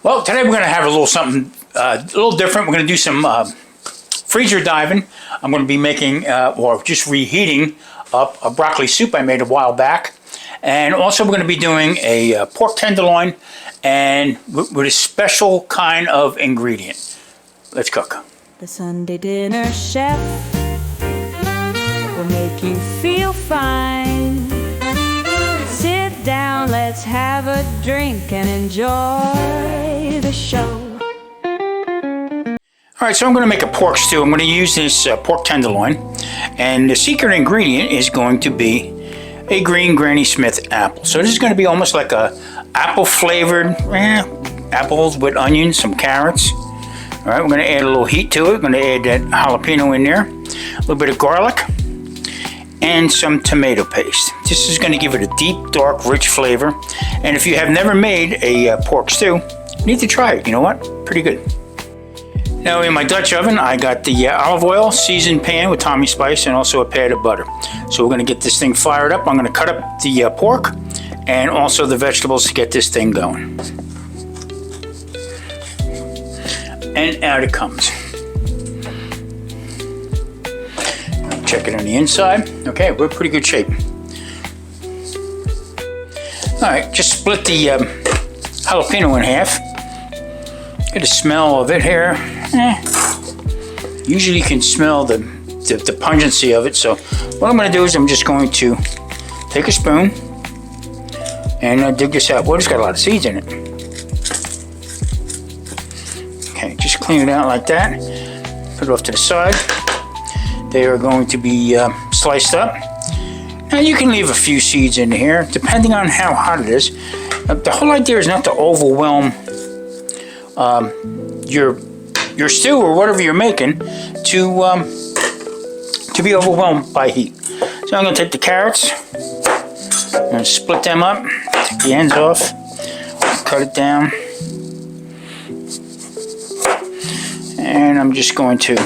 Well, today we're going to have a little something a little different. We're going to do some freezer diving. I'm going to be making or just reheating up a broccoli soup I made a while back. And also we're going to be doing a pork tenderloin and with a special kind of ingredient. Let's cook. The Sunday dinner chef will make you feel fine. Sit down, let's have a drink and enjoy the show. All right, so I'm going to make a pork stew. I'm going to use this pork tenderloin, and the secret ingredient is going to be a green Granny Smith apple. So this is going to be almost like a apple flavored apples with onions, some carrots. All right, we're going to add a little heat to it. We're going to add that jalapeno in there, a little bit of garlic, and some tomato paste. This is going to give it a deep, dark, rich flavor. And if you have never made a pork stew, you need to try it. You know what? Pretty good. Now in my Dutch oven, I got the olive oil seasoned pan with Tommy spice and also a pat of butter. So we're going to get this thing fired up. I'm going to cut up the pork and also the vegetables to get this thing going. And out it comes. Check it on the inside. Okay, we're in pretty good shape. All right, just split the jalapeno in half. Get a smell of it here. Usually you can smell the pungency of it. So what I'm going to do is I'm just going to take a spoon and dig this out. Well, it's got a lot of seeds in it. Okay, just clean it out like that. Put it off to the side. They are going to be sliced up. Now you can leave a few seeds in here depending on how hot it is. The whole idea is not to overwhelm your stew or whatever you're making to be overwhelmed by heat. So I'm going to take the carrots and split them up, take the ends off, cut it down, and I'm just going to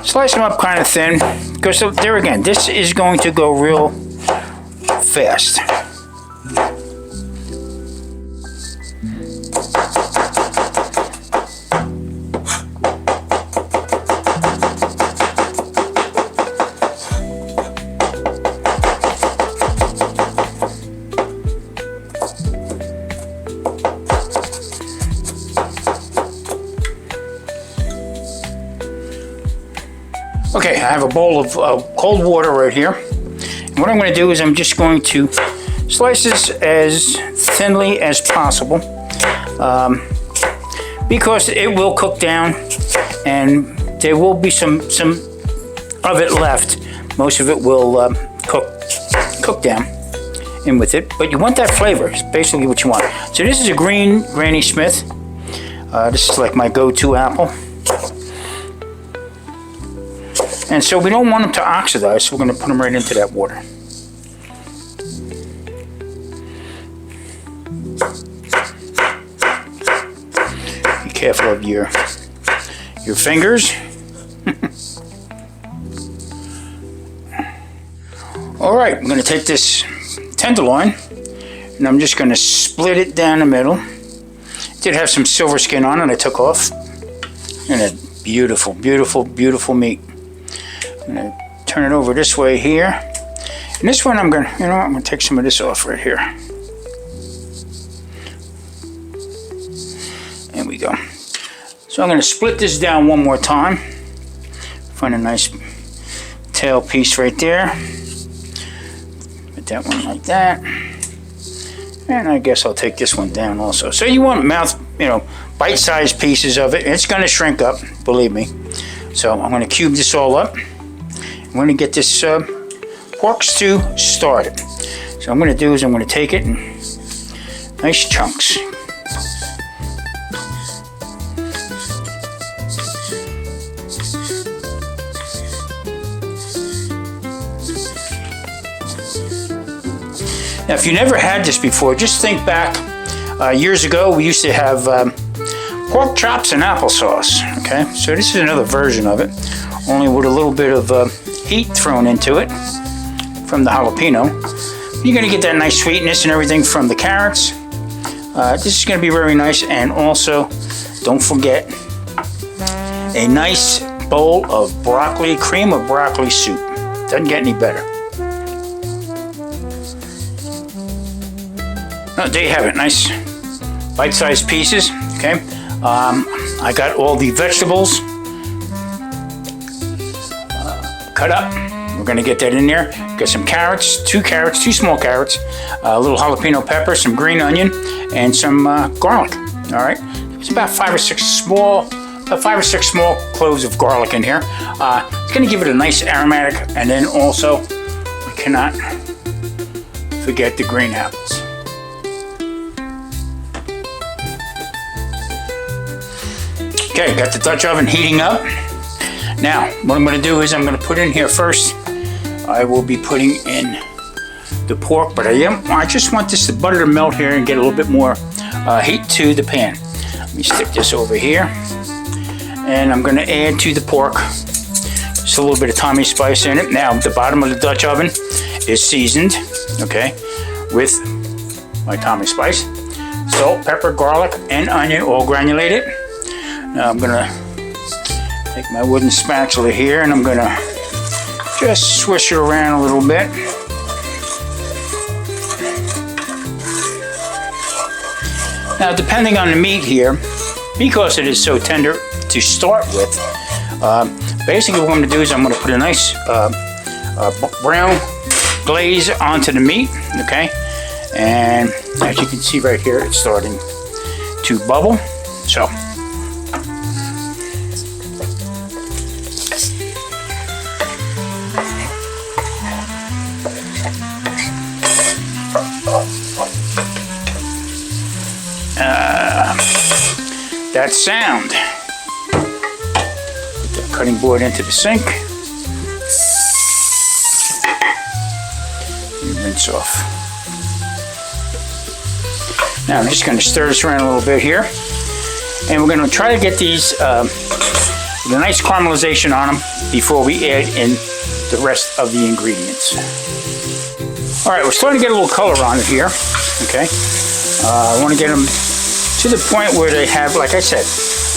slice them up kind of thin, because there again, this is going to go real fast. Okay, I have a bowl of cold water right here. And what I'm going to do is I'm just going to slice this as thinly as possible because it will cook down and there will be some of it left. Most of it will cook down in with it, but you want that flavor. It's basically what you want. So this is a green Granny Smith. This is like my go-to apple. And so we don't want them to oxidize, so we're going to put them right into that water. Be careful of your fingers. All right, I'm going to take this tenderloin and I'm just going to split it down the middle. It did have some silver skin on it I took off. And a beautiful, beautiful, beautiful meat. I'm going to turn it over this way here. And this one I'm going to take some of this off right here. There we go. So I'm going to split this down one more time. Find a nice tail piece right there. Put that one like that. And I guess I'll take this one down also. So you want bite-sized pieces of it. It's going to shrink up, believe me. So I'm going to cube this all up. I'm going to get this pork stew started. So what I'm going to do is I'm going to take it in nice chunks. Now if you never had this before, just think back. Years ago we used to have pork chops and applesauce. Okay, so this is another version of it, only with a little bit of heat thrown into it from the jalapeno. You're going to get that nice sweetness and everything from the carrots. This is going to be very nice. And also, don't forget a nice bowl of cream of broccoli soup. Doesn't get any better. Oh, there you have it. Nice bite-sized pieces. Okay. I got all the vegetables cut up. We're going to get that in there. Got some carrots, two small carrots, a little jalapeno pepper, some green onion, and some garlic. All right. It's about 5 or 6 small cloves of garlic in here. It's going to give it a nice aromatic, and then also we cannot forget the green apples. Okay, got the Dutch oven heating up. Now, what I'm going to do is I'm going to put in here first. I will be putting in the pork, but I just want this butter to melt here and get a little bit more heat to the pan. Let me stick this over here, and I'm going to add to the pork just a little bit of Tommy spice in it. Now, the bottom of the Dutch oven is seasoned, okay, with my Tommy spice, salt, pepper, garlic, and onion, all granulated. Now I'm going to take my wooden spatula here, and I'm going to just swish it around a little bit. Now, depending on the meat here, because it is so tender to start with, basically what I'm going to do is I'm going to put a nice brown glaze onto the meat, okay? And as you can see right here, it's starting to bubble. So, that sound. Put the cutting board into the sink. And rinse off. Now I'm just going to stir this around a little bit here. And we're going to try to get these with a nice caramelization on them before we add in the rest of the ingredients. Alright, we're starting to get a little color on it here. Okay. I want to get them to the point where they have, like I said,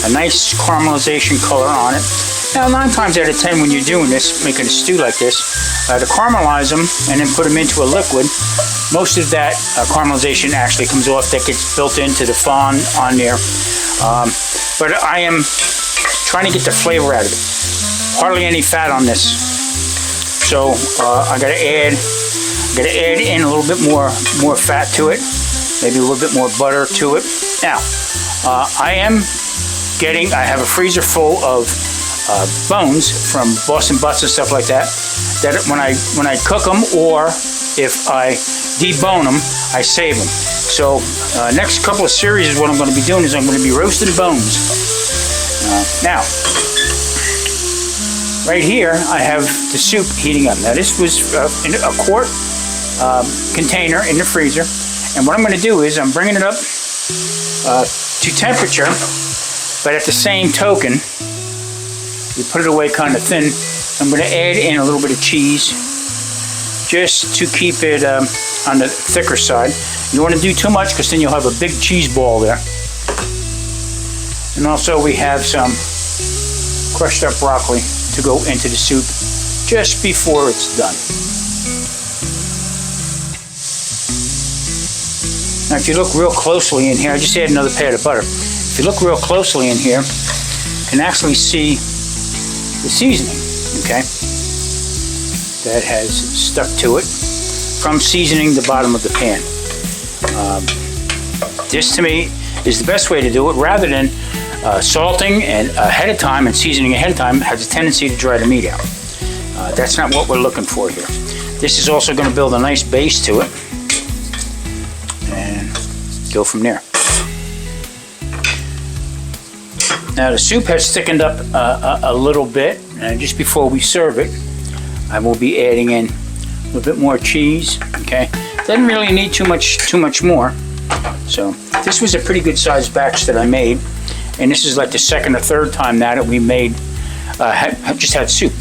a nice caramelization color on it. Now, 9 times out of 10 when you're doing this, making a stew like this, to caramelize them and then put them into a liquid, most of that caramelization actually comes off. That gets built into the fond on there. But I am trying to get the flavor out of it. Hardly any fat on this. So I gotta add in a little bit more fat to it. Maybe a little bit more butter to it. Now, I have a freezer full of bones from Boston butts and stuff like that. That when I cook them, or if I debone them, I save them. So next couple of series, what I'm going to be doing is I'm going to be roasting bones. Now, right here, I have the soup heating up. Now, this was in a quart container in the freezer. And what I'm going to do is I'm bringing it up to temperature, but at the same token, we put it away kind of thin. I'm going to add in a little bit of cheese just to keep it on the thicker side. You don't want to do too much because then you'll have a big cheese ball there. And also we have some crushed up broccoli to go into the soup just before it's done. Now, if you look real closely in here, I just add another pat of butter. If you look real closely in here, you can actually see the seasoning, okay, that has stuck to it from seasoning the bottom of the pan. This, to me, is the best way to do it. Rather than salting and ahead of time and seasoning ahead of time, has a tendency to dry the meat out. That's not what we're looking for here. This is also going to build a nice base to it. Go from there. Now the soup has thickened up a little bit, and just before we serve it, I will be adding in a little bit more cheese. Okay, doesn't really need too much more. So this was a pretty good sized batch that I made, and this is like the second or third time now that we made just had soup.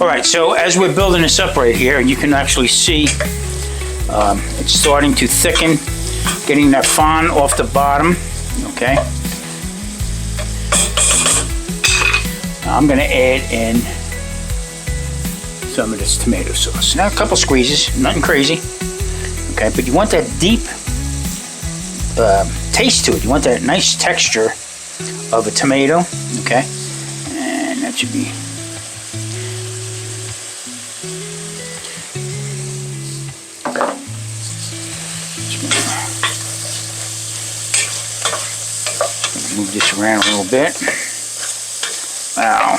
All right, so as we're building this up right here, you can actually see It's starting to thicken, getting that fond off the bottom. Okay. Now I'm going to add in some of this tomato sauce. Now a couple squeezes, nothing crazy. Okay, but you want that deep taste to it. You want that nice texture of a tomato. Okay, and that should be. Move this around a little bit. Wow.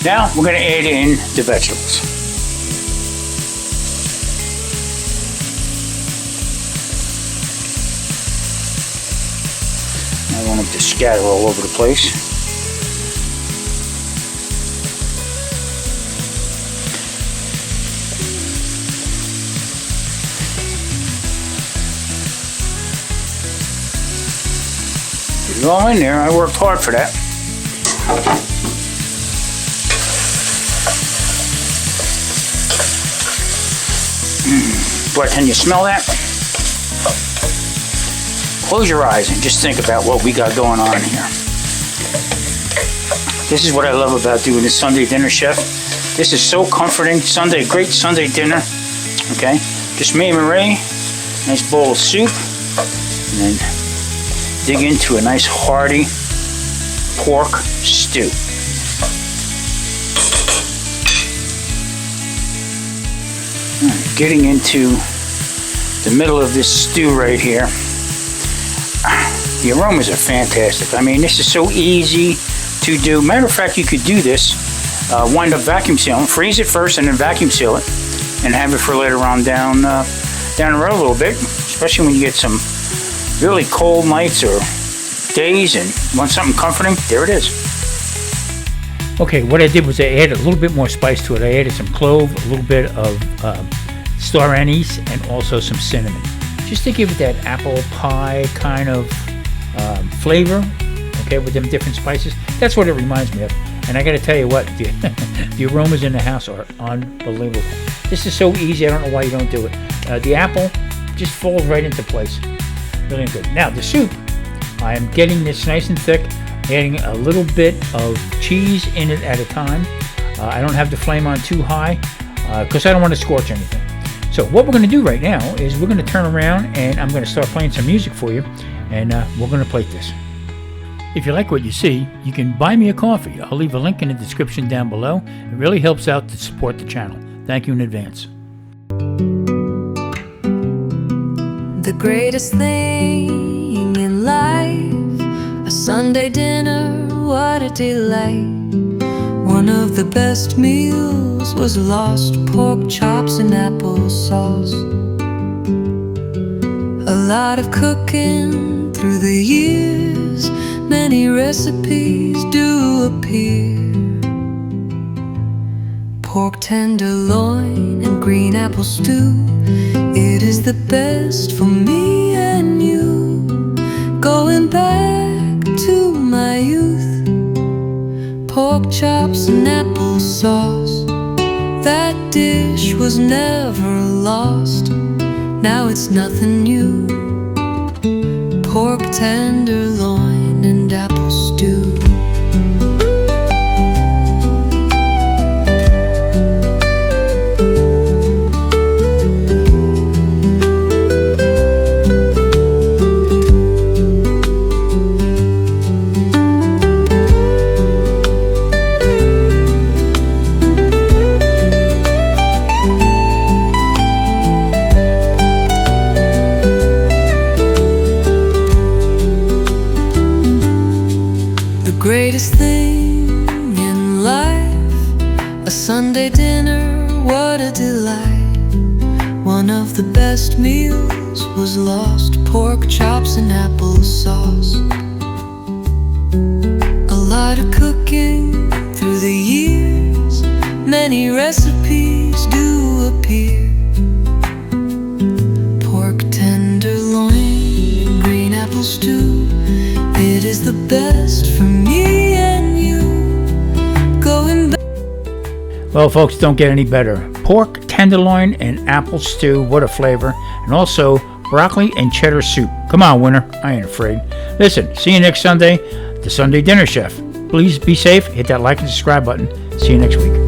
Now we're going to add in the vegetables. I want them to scatter all over the place. Put it all in there. I worked hard for that. But can you smell that? Close your eyes and just think about what we got going on here. This is what I love about doing this Sunday dinner, Chef. This is so comforting. Great Sunday dinner. Okay, just me and Marie. Nice bowl of soup, and then dig into a nice hearty pork stew. Getting into the middle of this stew right here. The aromas are fantastic. I mean, this is so easy to do. Matter of fact, you could do this, wind up vacuum sealing, freeze it first and then vacuum seal it, and have it for later on down the road a little bit, especially when you get some really cold nights or days and you want something comforting. There it is. Okay, what I did was I added a little bit more spice to it. I added some clove, a little bit of star anise, and also some cinnamon, just to give it that apple pie kind of flavor. Okay, with them different spices. That's what it reminds me of. And I got to tell you what, the aromas in the house are unbelievable. This is so easy. I don't know why you don't do it. The apple just falls right into place. Really good. Now the soup, I am getting this nice and thick, adding a little bit of cheese in it at a time. I don't have the flame on too high because I don't want to scorch anything. So what we're going to do right now is we're going to turn around and I'm going to start playing some music for you, and we're going to plate this. If you like what you see, you can buy me a coffee. I'll leave a link in the description down below. It really helps out to support the channel. Thank you in advance. The greatest thing in life, a Sunday dinner, what a delight. One of the best meals was lost pork chops and applesauce. A lot of cooking through the years, many recipes do appear. Pork tenderloin and green apple stew, it is the best for me and you. Going back to my youth, pork chops and applesauce, that dish was never lost. Now it's nothing new. Pork tenderloin and apple stew. Greatest thing in life, a Sunday dinner, what a delight. One of the best meals was lost pork chops and applesauce. A lot of cooking through the years, many recipes do appear. Pork tenderloin, green apple stew. It is the best for me and you. Going back. Well, folks, don't get any better. Pork tenderloin and apple stew, what a flavor. And also broccoli and cheddar soup. Come on, winner, I ain't afraid. Listen, see you next Sunday, the Sunday Dinner Chef. Please be safe, hit that like and subscribe button. See you next week.